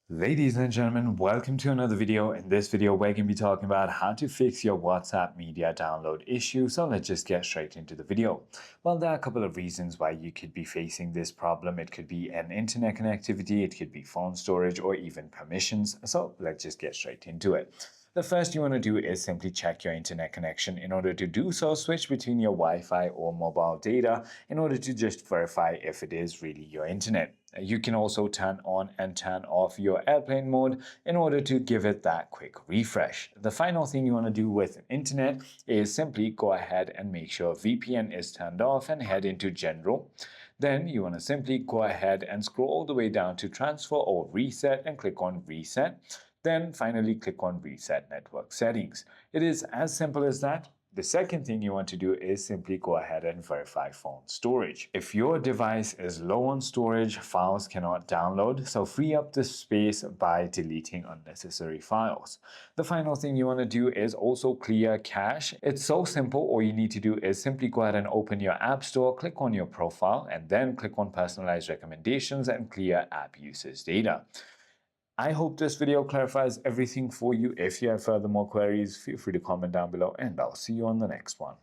Ladies and gentlemen, welcome to another video. In this video, we're going to be talking about how to fix your WhatsApp media download issue. So let's just get straight into the video. Well, there are a couple of reasons why you could be facing this problem. It could be an internet connectivity, it could be phone storage, or even permissions. So let's just get straight into it. The first you want to do is simply check your internet connection. In order to do so, switch between your Wi-Fi or mobile data in order to just verify if it is really your internet. You can also turn on and turn off your airplane mode in order to give it that quick refresh. The final thing you want to do with internet is simply go ahead and make sure VPN is turned off and head into General. Then you want to simply go ahead and scroll all the way down to Transfer or Reset and click on Reset. Then finally click on Reset Network Settings. It is as simple as that. The second thing you want to do is simply go ahead and verify phone storage. If your device is low on storage, files cannot download, so free up the space by deleting unnecessary files. The final thing you want to do is also clear cache. It's so simple. All you need to do is simply go ahead and open your App Store, click on your profile, and then click on Personalized Recommendations and clear app usage data. I hope this video clarifies everything for you. If you have further more queries, feel free to comment down below and I'll see you on the next one.